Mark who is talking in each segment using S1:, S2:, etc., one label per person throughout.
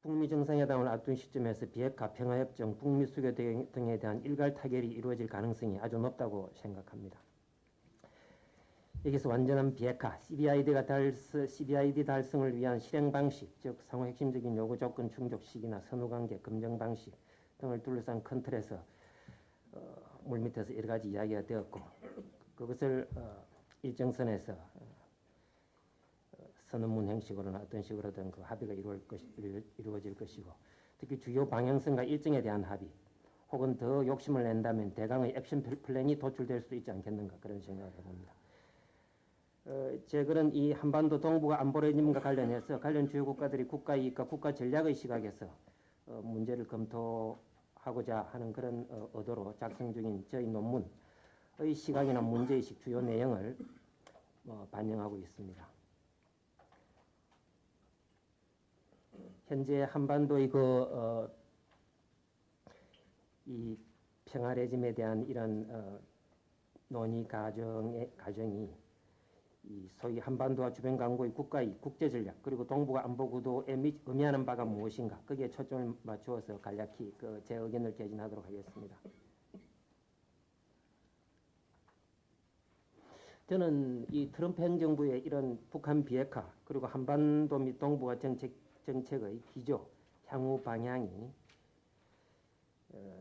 S1: 북미 정상회담을 앞둔 시점에서 비핵화, 평화협정, 북미 수교 등에 대한 일괄 타결이 이루어질 가능성이 아주 높다고 생각합니다. 여기서 완전한 비핵화, CBID 달성을 위한 실행 방식, 즉 상호 핵심적인 요구 조건 충족 시기나 선후관계, 검증 방식 등을 둘러싼 큰 틀에서 물밑에서 여러 가지 이야기가 되었고, 그것을 일정선에서 선언문 형식으로나 어떤 식으로든 그 합의가 이루어질 것이고, 특히 주요 방향성과 일정에 대한 합의, 혹은 더 욕심을 낸다면 대강의 액션 플랜이 도출될 수도 있지 않겠는가, 그런 생각을 해봅니다. 제 글은 이 한반도 동북아 안보 레짐과 관련해서 관련 주요 국가들이 국가 이익과 국가 전략의 시각에서 문제를 검토하고자 하는 그런 의도로 작성 중인 저희 논문의 시각이나 문제의식 주요 내용을 반영하고 있습니다. 현재 한반도의 이 평화 레짐에 대한 이런 논의 과정이 이 소위 한반도와 주변 강국의 국가의 국제 전략 그리고 동북아 안보 구도에 의미하는 바가 무엇인가, 거기에 초점을 맞추어서 간략히 제 의견을 개진하도록 하겠습니다. 저는 이 트럼프 행정부의 이런 북한 비핵화 그리고 한반도 및 동북아 정책의 기조, 향후 방향이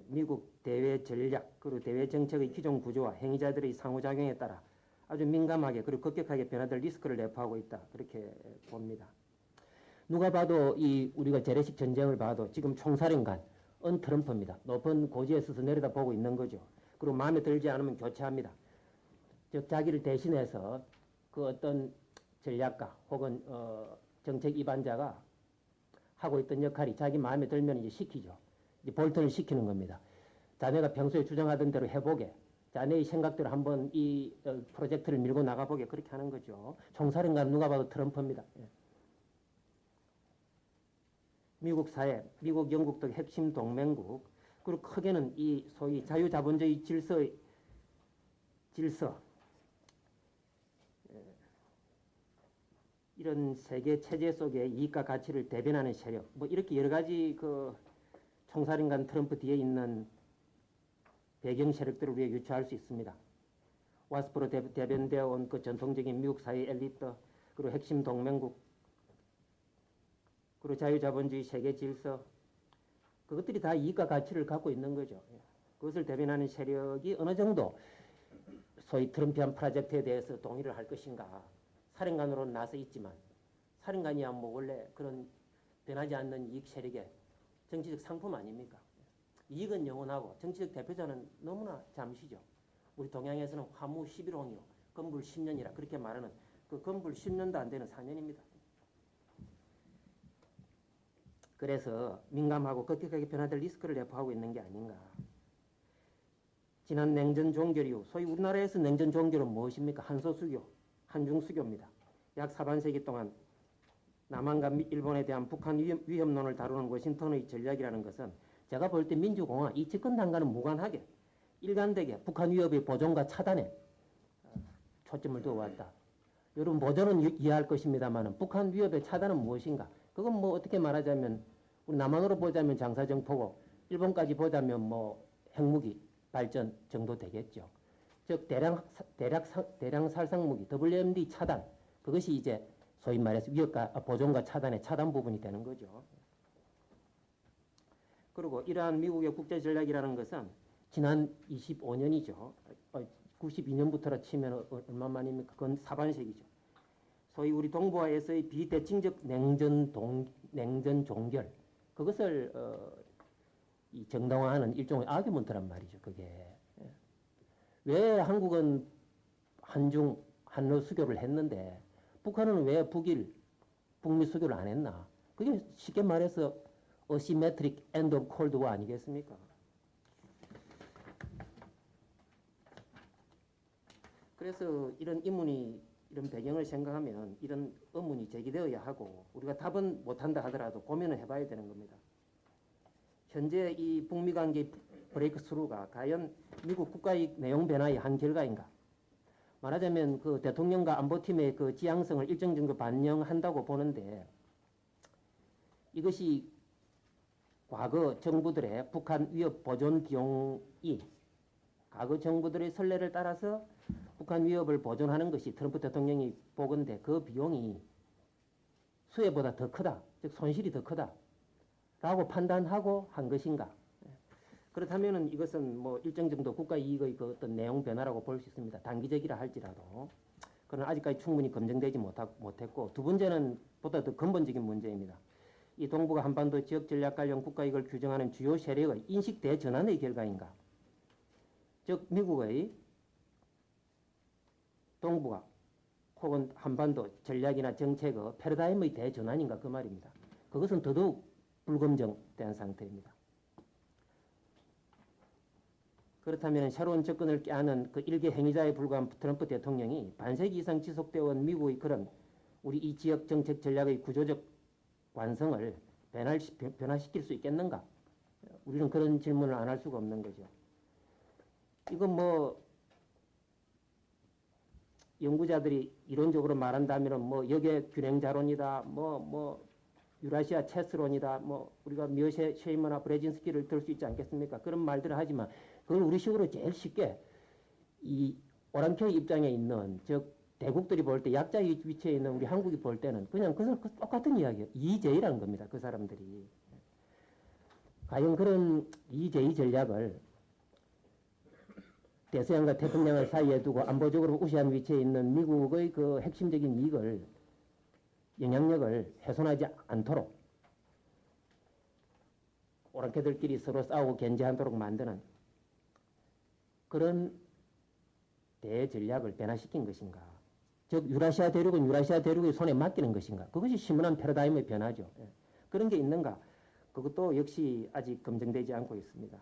S1: 미국 대외 전략 그리고 대외 정책의 기존 구조와 행위자들의 상호작용에 따라 아주 민감하게 그리고 급격하게 변화될 리스크를 내포하고 있다, 그렇게 봅니다. 누가 봐도 우리가 재래식 전쟁을 봐도 지금 총사령관은 트럼프입니다. 높은 고지에 서서 내려다보고 있는 거죠. 그리고 마음에 들지 않으면 교체합니다. 즉 자기를 대신해서 그 어떤 전략가 혹은 정책 입안자가 하고 있던 역할이 자기 마음에 들면 이제 시키죠. 이제 볼턴을 시키는 겁니다. 자네가 평소에 주장하던 대로 해보게. 자네의 생각대로 한번 이 프로젝트를 밀고 나가보게, 그렇게 하는 거죠. 총사령관 누가 봐도 트럼프입니다. 예. 미국 사회, 미국, 영국 등 핵심 동맹국, 그리고 크게는 이 소위 자유자본주의 질서, 이런 세계 체제 속의 이익과 가치를 대변하는 세력, 뭐 이렇게 여러 가지 총사령관 트럼프 뒤에 있는 배경 세력들을 우리가 유추할 수 있습니다. 와스프로 대변되어 온 그 전통적인 미국 사회 엘리트, 그리고 핵심 동맹국, 그리고 자유자본주의 세계 질서, 그것들이 다 이익과 가치를 갖고 있는 거죠. 그것을 대변하는 세력이 어느 정도 소위 트럼피안 프로젝트에 대해서 동의를 할 것인가. 사령관으로는 나서 있지만, 사령관이야 뭐 원래 그런 변하지 않는 이익 세력의 정치적 상품 아닙니까? 이익은 영원하고 정치적 대표자는 너무나 잠시죠. 우리 동양에서는 화무 11홍이요. 건불 10년이라 그렇게 말하는 그 건불 10년도 안 되는 4년입니다. 그래서 민감하고 급격하게 변화될 리스크를 내포하고 있는 게 아닌가. 지난 냉전 종결 이후 소위 우리나라에서 냉전 종결은 무엇입니까? 한소수교, 한중수교입니다. 약 4반세기 동안 남한과 일본에 대한 북한 위협론을 다루는 워싱턴의 전략이라는 것은 제가 볼 때 민주공화, 이 집권당과는 무관하게 일관되게 북한 위협의 보존과 차단에 초점을 두어왔다. 여러분 보존은 이해할 것입니다만 북한 위협의 차단은 무엇인가? 그건 뭐 어떻게 말하자면 우리 남한으로 보자면 장사정포고 일본까지 보자면 뭐 핵무기 발전 정도 되겠죠. 즉 대량 살상무기 WMD 차단, 그것이 이제 소위 말해서 위협과 보존과 차단의 차단 부분이 되는 거죠. 그리고 이러한 미국의 국제 전략이라는 것은 지난 25년이죠. 92년부터라 치면 얼마 만입니까? 그건 4반세기죠. 소위 우리 동북아에서의 비대칭적 냉전 종결, 그것을 이 정당화하는 일종의 아규먼트란 말이죠. 그게 왜 한국은 한러 수교를 했는데 북한은 왜 북미 수교를 안 했나? 그게 쉽게 말해서 어시메트릭 엔드 오브 콜드 워 아니겠습니까? 그래서 이런 배경을 생각하면 이런 의문이 제기되어야 하고, 우리가 답은 못한다 하더라도 고민을 해봐야 되는 겁니다. 현재 이 북미 관계 브레이크 스루가 과연 미국 국가의 내용 변화의 한 결과인가? 말하자면 그 대통령과 안보팀의 그 지향성을 일정 정도 반영한다고 보는데, 이것이 과거 정부들의 북한 위협 보존 비용이 과거 정부들의 선례를 따라서 북한 위협을 보존하는 것이 트럼프 대통령이 보건대 그 비용이 수혜보다 더 크다, 즉 손실이 더 크다라고 판단하고 한 것인가? 그렇다면은 이것은 뭐 일정 정도 국가 이익의 그 어떤 내용 변화라고 볼 수 있습니다. 단기적이라 할지라도. 그러나 아직까지 충분히 검증되지 못했고, 두 번째는 보다 더 근본적인 문제입니다. 이 동북아 한반도 지역 전략 관련 국가 이익을 규정하는 주요 세력의 인식 대전환의 결과인가? 즉 미국의 동북아 혹은 한반도 전략이나 정책의 패러다임의 대전환인가 그 말입니다. 그것은 더더욱 불검증된 상태입니다. 그렇다면 새로운 접근을 꾀하는 그 일개 행위자에 불과한 트럼프 대통령이 반세기 이상 지속되어 온 미국의 그런 우리 이 지역 정책 전략의 구조적 완성을 변화시킬 수 있겠는가? 우리는 그런 질문을 안 할 수가 없는 거죠. 이건 뭐 연구자들이 이론적으로 말한다면 뭐 역의 균형자론이다, 뭐 유라시아 체스론이다, 뭐 우리가 미어셰 쉐이머나 브레진스키를 들 수 있지 않겠습니까? 그런 말들을 하지만 그걸 우리식으로 제일 쉽게 이 오랑캐의 입장에 있는 즉 대국들이 볼 때 약자의 위치에 있는 우리 한국이 볼 때는 그냥 그 똑같은 이야기예요. 이재이라는 겁니다. 그 사람들이. 과연 그런 이재이 전략을 대서양과 태평양을 사이에 두고 안보적으로 우세한 위치에 있는 미국의 그 핵심적인 이익을 영향력을 훼손하지 않도록 오랑캐들끼리 서로 싸우고 견제하도록 만드는 그런 대전략을 변화시킨 것인가? 즉 유라시아 대륙은 유라시아 대륙의 손에 맡기는 것인가? 그것이 시문한 패러다임의 변화죠. 그런 게 있는가? 그것도 역시 아직 검증되지 않고 있습니다.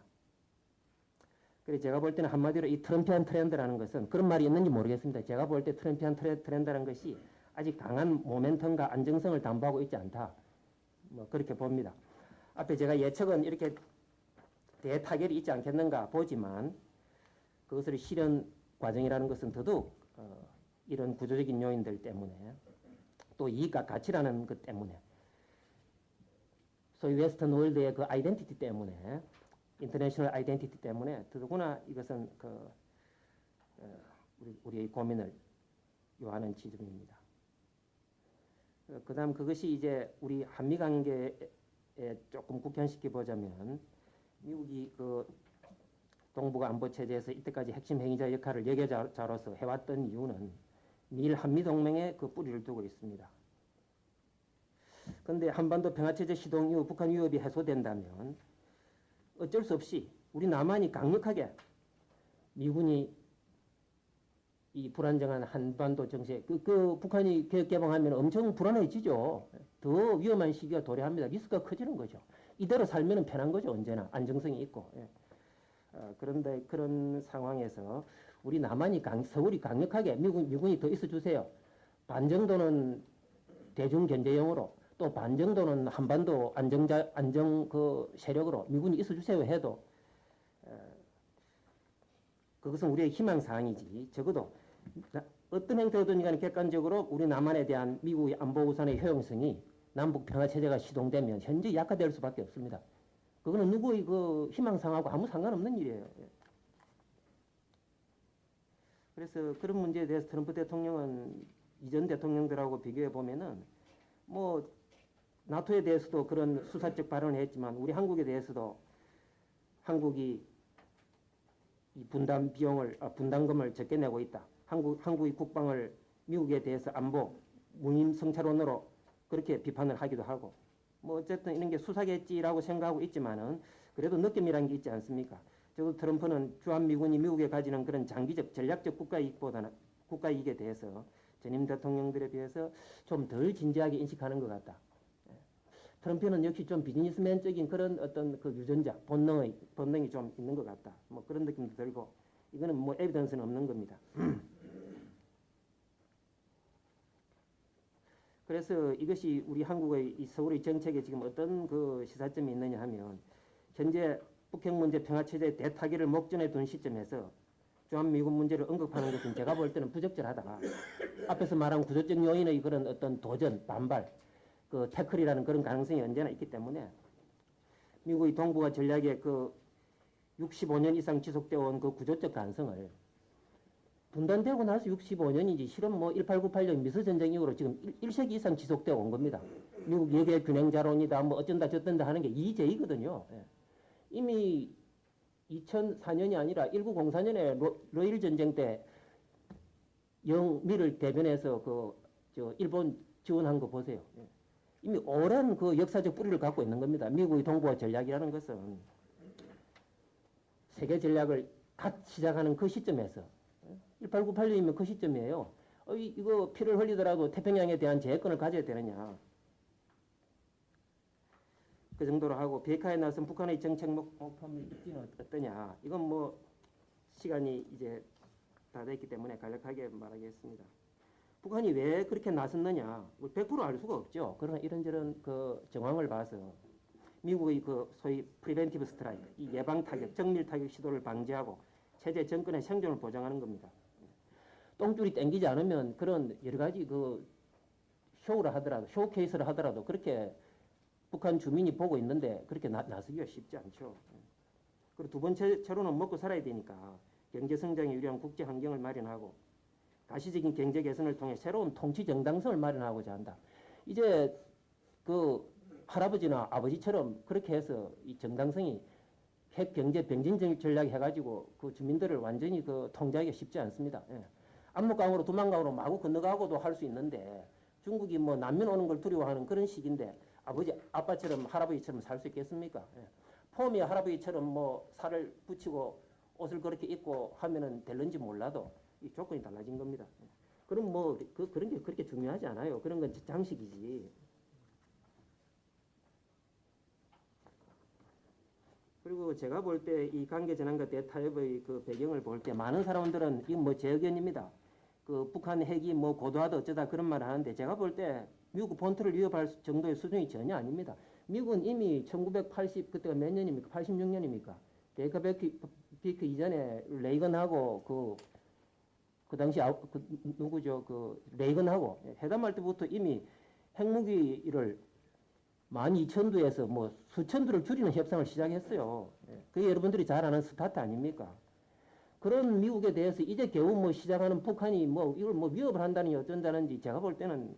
S1: 그래서 제가 볼 때는 한마디로 이 트럼피안 트렌드라는 것은 그런 말이 있는지 모르겠습니다. 제가 볼 때 트럼피안 트렌드라는 것이 아직 강한 모멘텀과 안정성을 담보하고 있지 않다. 뭐 그렇게 봅니다. 앞에 제가 예측은 이렇게 대타결이 있지 않겠는가 보지만 그것을 실현 과정이라는 것은 더더욱 이런 구조적인 요인들 때문에 또 이익과 가치라는 것 때문에 소위 웨스턴 월드의 그 아이덴티티 때문에 인터내셔널 아이덴티티 때문에 더더구나 이것은 우리의 고민을 요하는 지점입니다. 그 다음 그것이 이제 우리 한미 관계에 조금 국한시켜 보자면 미국이 그 동북아 안보 체제에서 이때까지 핵심 행위자 역할을 예계자로서 해왔던 이유는 미일 한미 동맹에 그 뿌리를 두고 있습니다. 그런데 한반도 평화체제 시동 이후 북한 위협이 해소된다면 어쩔 수 없이 우리 남한이 강력하게 미군이 이 불안정한 한반도 정세, 북한이 개방하면 엄청 불안해지죠. 더 위험한 시기가 도래합니다. 리스크가 커지는 거죠. 이대로 살면 편한 거죠. 언제나 안정성이 있고. 그런데 그런 상황에서 우리 남한이 서울이 강력하게 미군이 더 있어주세요. 반 정도는 대중견제용으로 또 반 정도는 한반도 안정 그 세력으로 미군이 있어주세요 해도 그것은 우리의 희망사항이지. 적어도 어떤 형태로든 간에 객관적으로 우리 남한에 대한 미국의 안보 우산의 효용성이 남북 평화체제가 시동되면 현재 약화될 수밖에 없습니다. 그거는 누구의 그 희망사항하고 아무 상관없는 일이에요. 그래서 그런 문제에 대해서 트럼프 대통령은 이전 대통령들하고 비교해 보면은 뭐 나토에 대해서도 그런 수사적 발언을 했지만 우리 한국에 대해서도 한국이 이 분담금을 적게 내고 있다. 한국의 국방을 미국에 대해서 안보 무임승차론으로 그렇게 비판을 하기도 하고 뭐 어쨌든 이런 게 수사겠지라고 생각하고 있지만은 그래도 느낌이라는 게 있지 않습니까? 적어도 트럼프는 주한미군이 미국에 가지는 그런 장기적 전략적 국가이익에 대해서 전임 대통령들에 비해서 좀 덜 진지하게 인식하는 것 같다. 트럼프는 역시 좀 비즈니스맨적인 그런 어떤 그 유전자, 본능이 좀 있는 것 같다. 뭐 그런 느낌도 들고, 이거는 뭐 에비던스는 없는 겁니다. 그래서 이것이 우리 한국의 이 서울의 정책에 지금 어떤 그 시사점이 있느냐 하면, 현재 북핵 문제 평화체제의 대타기를 목전에 둔 시점에서 주한미군 문제를 언급하는 것은 제가 볼 때는 부적절하다. 앞에서 말한 구조적 요인의 그런 어떤 도전, 반발, 그 태클이라는 그런 가능성이 언제나 있기 때문에 미국의 동북아 전략의 그 65년 이상 지속되어 온 그 구조적 가능성을 분단되고 나서 65년이지 실은 뭐 1898년 미서전쟁 이후로 지금 1세기 이상 지속되어 온 겁니다. 미국 예계 균형자론이다 뭐 어쩐다 저쩐다 하는 게 이제이거든요. 예. 이미 2004년이 아니라 1904년에 러일 전쟁 때 영미를 대변해서 일본 지원한 거 보세요. 예. 이미 오랜 그 역사적 뿌리를 갖고 있는 겁니다. 미국의 동북아 전략이라는 것은 세계 전략을 갓 시작하는 그 시점에서 1898년이면 그 시점이에요. 이거 피를 흘리더라도 태평양에 대한 제해권을 가져야 되느냐. 그 정도로 하고 비핵화에 나선 북한의 정책 목표물 입지는 어떠냐. 이건 뭐 시간이 이제 다 됐기 때문에 간략하게 말하겠습니다. 북한이 왜 그렇게 나섰느냐. 100% 알 수가 없죠. 그러나 이런저런 그 정황을 봐서 미국의 그 소위 프리벤티브 스트라이크, 이 예방 타격, 정밀 타격 시도를 방지하고 체제 정권의 생존을 보장하는 겁니다. 똥줄이 땡기지 않으면 그런 여러 가지 그 쇼를 하더라도, 쇼케이스를 하더라도 그렇게 북한 주민이 보고 있는데 그렇게 나서기가 쉽지 않죠. 그리고 두 번째로는 먹고 살아야 되니까 경제 성장에 유리한 국제 환경을 마련하고 가시적인 경제 개선을 통해 새로운 통치 정당성을 마련하고자 한다. 이제 그 할아버지나 아버지처럼 그렇게 해서 이 정당성이 핵 경제 병진 전략 해가지고 그 주민들을 완전히 그 통제하기가 쉽지 않습니다. 예. 압록강으로 두만강으로 마구 건너가고도 할 수 있는데 중국이 뭐 난민 오는 걸 두려워하는 그런 시기인데 아빠처럼 할아버지처럼 살 수 있겠습니까? 예. 폼이 할아버지처럼 뭐 살을 붙이고 옷을 그렇게 입고 하면은 될는지 몰라도 이 조건이 달라진 겁니다. 예. 그럼 뭐 그런 게 그렇게 중요하지 않아요. 그런 건 장식이지. 그리고 제가 볼 때 이 관계 전환과 대타협의 그 배경을 볼 때 많은 사람들은 이건 뭐 제 의견입니다. 그 북한 핵이 뭐 고도하다 어쩌다 그런 말을 하는데 제가 볼 때 미국 본토를 위협할 정도의 수준이 전혀 아닙니다. 미국은 이미 1980 그때가 몇 년입니까? 86년입니까? 데이커비크 이전에 레이건하고 그 당시 누구죠? 그 레이건하고 회담할 때부터 이미 핵무기를 12,000두에서 뭐 수천두를 줄이는 협상을 시작했어요. 그게 여러분들이 잘 아는 스타트 아닙니까? 그런 미국에 대해서 이제 겨우 뭐 시작하는 북한이 뭐 이걸 뭐 위협을 한다니 어쩐다는지 제가 볼 때는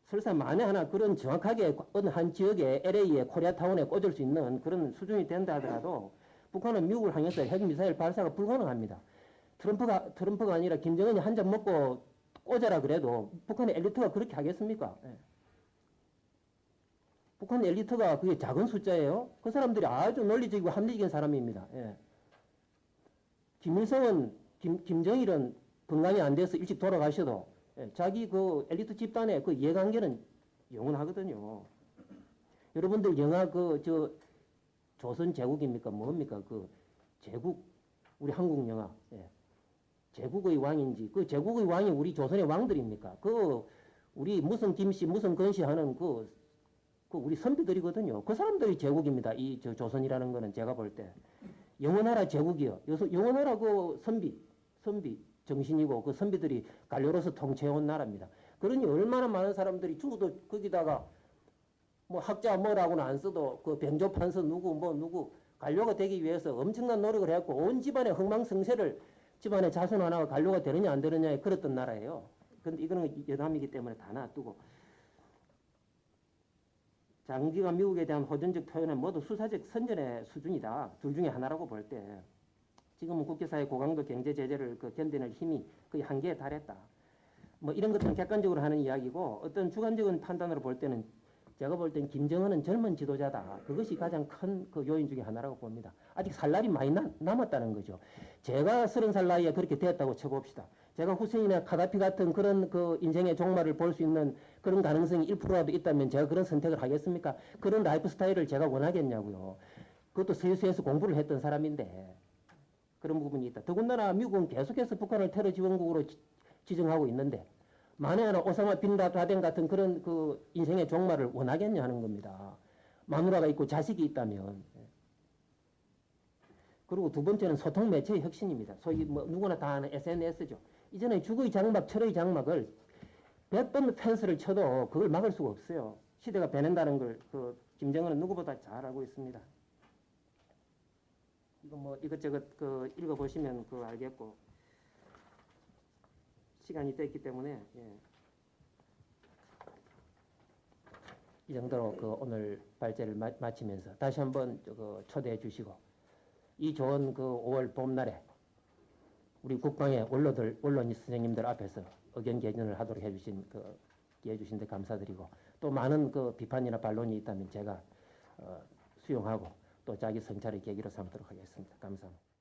S1: 설사 만에 하나 그런 정확하게 어느 한 지역에 LA에 코리아타운에 꽂을 수 있는 그런 수준이 된다 하더라도 북한은 미국을 향해서 핵미사일 발사가 불가능합니다. 트럼프가 아니라 김정은이 한 잔 먹고 꽂아라 그래도 북한의 엘리트가 그렇게 하겠습니까? 예. 북한 엘리트가 그게 작은 숫자예요. 그 사람들이 아주 논리적이고 합리적인 사람입니다. 예. 김일성은 김정일은 건강이 안 돼서 일찍 돌아가셔도 예, 자기 그 엘리트 집단의 그 이해관계는 영원하거든요. 여러분들 영화 조선 제국입니까? 뭡니까? 그 제국 우리 한국 영화 예. 제국의 왕인지 그 제국의 왕이 우리 조선의 왕들입니까? 우리 무슨 김씨 무슨 건씨 하는 그 우리 선비들이거든요. 그 사람들이 제국입니다. 이 조선이라는 거는 제가 볼 때 영원하라 제국이요. 영원하라 그 선비 정신이고 그 선비들이 갈료로서 통치해온 나라입니다. 그러니 얼마나 많은 사람들이 죽어도 거기다가 뭐 학자 뭐라고는 안 써도 그 병조판서 누구 갈료가 되기 위해서 엄청난 노력을 해갖고 온 집안의 흥망성쇠를 집안의 자손 하나가 갈료가 되느냐 안 되느냐에 그랬던 나라예요. 근데 이거는 여담이기 때문에 다 놔두고 장기간 미국에 대한 호전적 표현은 모두 수사적 선전의 수준이다. 둘 중에 하나라고 볼 때 지금은 국제사회 고강도 경제 제재를 견디는 힘이 거의 한계에 달했다. 뭐 이런 것들은 객관적으로 하는 이야기고 어떤 주관적인 판단으로 볼 때는 제가 볼 땐 김정은은 젊은 지도자다. 그것이 가장 큰 그 요인 중에 하나라고 봅니다. 아직 살 날이 많이 남았다는 거죠. 제가 30살 나이에 그렇게 되었다고 쳐봅시다. 제가 후세인이나 카다피 같은 그런 그 인생의 종말을 볼 수 있는 그런 가능성이 1%라도 있다면 제가 그런 선택을 하겠습니까? 그런 라이프 스타일을 제가 원하겠냐고요. 그것도 스위스에서 공부를 했던 사람인데 그런 부분이 있다. 더군다나 미국은 계속해서 북한을 테러 지원국으로 지정하고 있는데 만에 하나 오사마 빈 라덴 같은 그런 그 인생의 종말을 원하겠냐 하는 겁니다. 마누라가 있고 자식이 있다면. 그리고 두 번째는 소통 매체의 혁신입니다. 소위 뭐 누구나 다 아는 SNS죠. 이전에 죽의 장막, 철의 장막을 100번 펜스를 쳐도 그걸 막을 수가 없어요. 시대가 변한다는 걸 김정은은 누구보다 잘 알고 있습니다. 이거 뭐 이것저것 읽어보시면 알겠고 시간이 됐기 때문에 이 정도로 오늘 발제를 마치면서 다시 한번 초대해 주시고 이 좋은 5월 봄날에 우리 국방의 원로니 선생님들 앞에서 의견 개진을 하도록 해주신 해주신 데 감사드리고 또 많은 비판이나 반론이 있다면 제가 수용하고 또 자기 성찰의 계기로 삼도록 하겠습니다. 감사합니다.